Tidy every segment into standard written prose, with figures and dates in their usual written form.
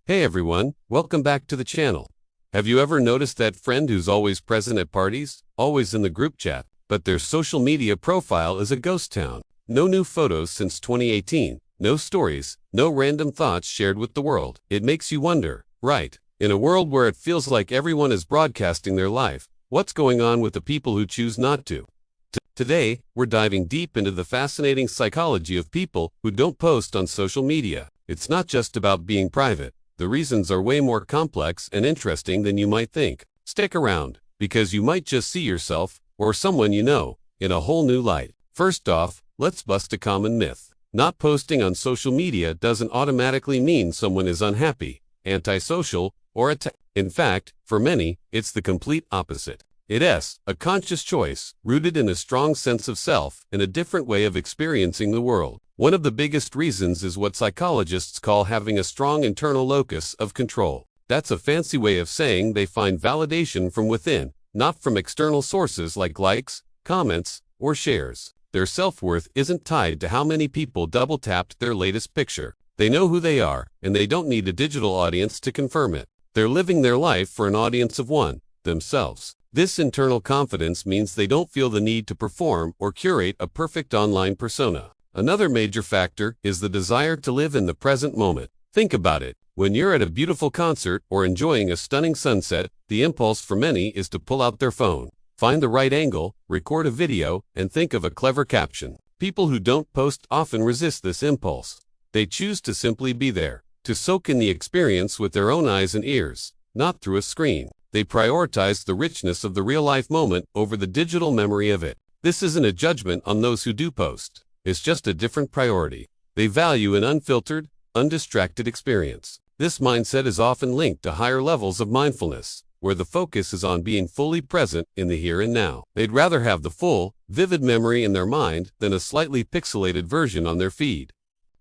Hey everyone, welcome back to the channel. Have you ever noticed that friend who's always present at parties, always in the group chat, but their social media profile is a ghost town? No new photos since 2018, no stories, no random thoughts shared with the world. It makes you wonder, right? In a world where it feels like everyone is broadcasting their life, what's going on with the people who choose not to? Today, we're diving deep into the fascinating psychology of people who don't post on social media. It's not just about being private. The reasons are way more complex and interesting than you might think. Stick around, because you might just see yourself, or someone you know, in a whole new light. First off, let's bust a common myth. Not posting on social media doesn't automatically mean someone is unhappy, antisocial, or in fact, for many, it's the complete opposite. It's a conscious choice, rooted in a strong sense of self and a different way of experiencing the world. One of the biggest reasons is what psychologists call having a strong internal locus of control. That's a fancy way of saying they find validation from within, not from external sources like likes, comments, or shares. Their self-worth isn't tied to how many people double-tapped their latest picture. They know who they are, and they don't need a digital audience to confirm it. They're living their life for an audience of one, themselves. This internal confidence means they don't feel the need to perform or curate a perfect online persona. Another major factor is the desire to live in the present moment. Think about it. When you're at a beautiful concert or enjoying a stunning sunset, the impulse for many is to pull out their phone, find the right angle, record a video, and think of a clever caption. People who don't post often resist this impulse. They choose to simply be there, to soak in the experience with their own eyes and ears, not through a screen. They prioritize the richness of the real-life moment over the digital memory of it. This isn't a judgment on those who do post. It's just a different priority. They value an unfiltered, undistracted experience. This mindset is often linked to higher levels of mindfulness, where the focus is on being fully present in the here and now. They'd rather have the full, vivid memory in their mind than a slightly pixelated version on their feed.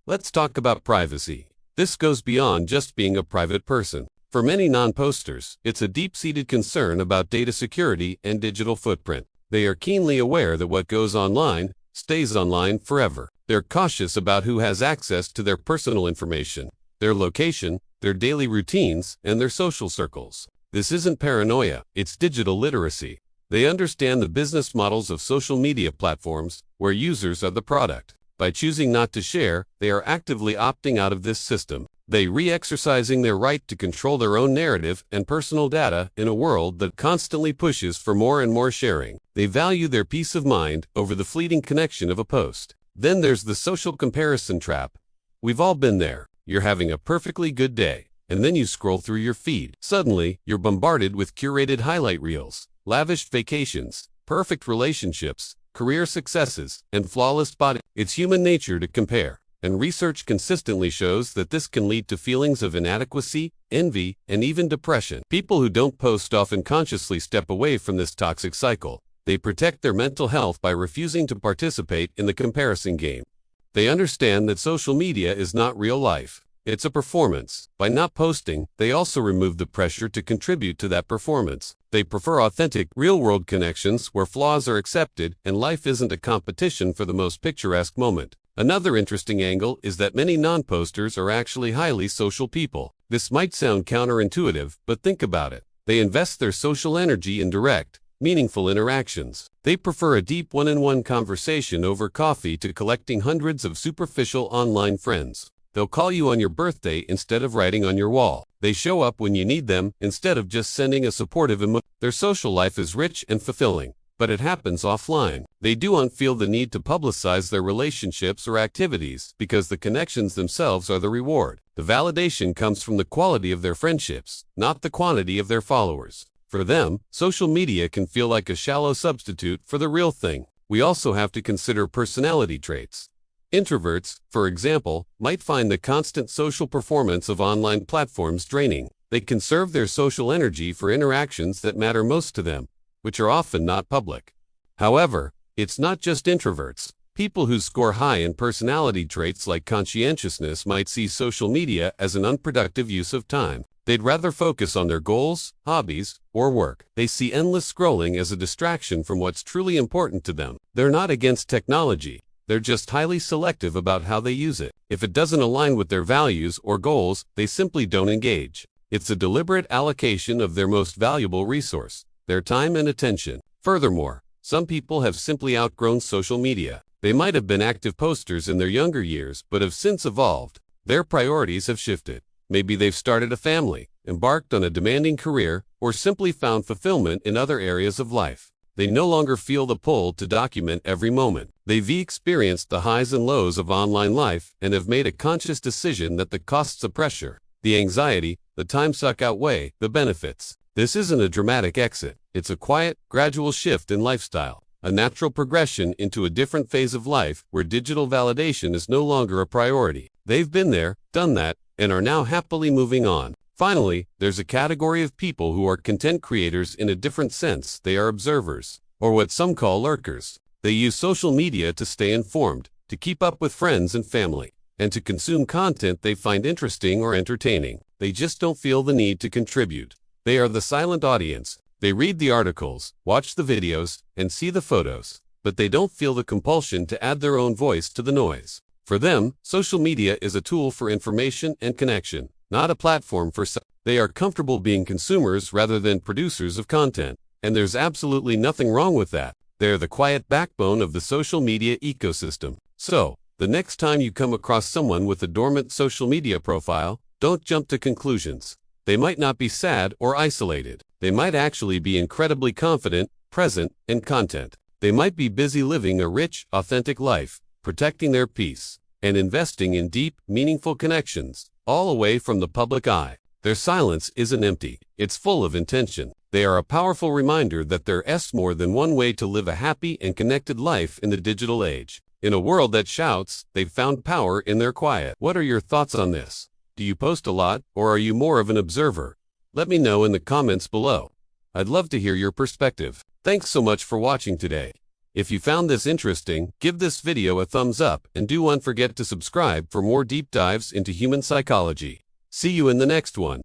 Let's talk about privacy. This goes beyond just being a private person. For many non-posters, it's a deep-seated concern about data security and digital footprint. They are keenly aware that what goes online stays online forever. They're cautious about who has access to their personal information, their location, their daily routines, and their social circles. This isn't paranoia, it's digital literacy. They understand the business models of social media platforms, where users are the product. By choosing not to share, they are actively opting out of this system. They re-exercising their right to control their own narrative and personal data in a world that constantly pushes for more and more sharing. They value their peace of mind over the fleeting connection of a post. Then there's the social comparison trap. We've all been there. You're having a perfectly good day, and then you scroll through your feed. Suddenly, you're bombarded with curated highlight reels, lavish vacations, perfect relationships, career successes, and flawless body. It's human nature to compare. And research consistently shows that this can lead to feelings of inadequacy, envy, and even depression. People who don't post often consciously step away from this toxic cycle. They protect their mental health by refusing to participate in the comparison game. They understand that social media is not real life. It's a performance. By not posting, they also remove the pressure to contribute to that performance. They prefer authentic, real-world connections where flaws are accepted and life isn't a competition for the most picturesque moment. Another interesting angle is that many non-posters are actually highly social people. This might sound counterintuitive, but think about it. They invest their social energy in direct, meaningful interactions. They prefer a deep one-on-one conversation over coffee to collecting hundreds of superficial online friends. They'll call you on your birthday instead of writing on your wall. They show up when you need them instead of just sending a supportive emoji. Their social life is rich and fulfilling, but it happens offline. They don't feel the need to publicize their relationships or activities because the connections themselves are the reward. The validation comes from the quality of their friendships, not the quantity of their followers. For them, social media can feel like a shallow substitute for the real thing. We also have to consider personality traits. Introverts, for example, might find the constant social performance of online platforms draining. They conserve their social energy for interactions that matter most to them, which are often not public. However, it's not just introverts. People who score high in personality traits like conscientiousness might see social media as an unproductive use of time. They'd rather focus on their goals, hobbies, or work. They see endless scrolling as a distraction from what's truly important to them. They're not against technology. They're just highly selective about how they use it. If it doesn't align with their values or goals, they simply don't engage. It's a deliberate allocation of their most valuable resource, their time and attention. Furthermore, some people have simply outgrown social media. They might have been active posters in their younger years, but have since evolved. Their priorities have shifted. Maybe they've started a family, embarked on a demanding career, or simply found fulfillment in other areas of life. They no longer feel the pull to document every moment. They've experienced the highs and lows of online life and have made a conscious decision that the costs of pressure, the anxiety, the time suck outweigh the benefits. This isn't a dramatic exit. It's a quiet, gradual shift in lifestyle, a natural progression into a different phase of life where digital validation is no longer a priority. They've been there, done that, and are now happily moving on. Finally, there's a category of people who are content creators in a different sense. They are observers, or what some call lurkers. They use social media to stay informed, to keep up with friends and family, and to consume content they find interesting or entertaining. They just don't feel the need to contribute. They are the silent audience. They read the articles, watch the videos, and see the photos, but they don't feel the compulsion to add their own voice to the noise. For them, social media is a tool for information and connection, not a platform for They are comfortable being consumers rather than producers of content, and there's absolutely nothing wrong with that. They're the quiet backbone of the social media ecosystem. So, the next time you come across someone with a dormant social media profile, don't jump to conclusions. They might not be sad or isolated. They might actually be incredibly confident, present, and content. They might be busy living a rich, authentic life, protecting their peace, and investing in deep, meaningful connections, all away from the public eye. Their silence isn't empty. It's full of intention. They are a powerful reminder that there's more than one way to live a happy and connected life in the digital age. In a world that shouts, they've found power in their quiet. What are your thoughts on this? Do you post a lot, or are you more of an observer? Let me know in the comments below. I'd love to hear your perspective. Thanks so much for watching today. If you found this interesting, give this video a thumbs up and don't forget to subscribe for more deep dives into human psychology. See you in the next one.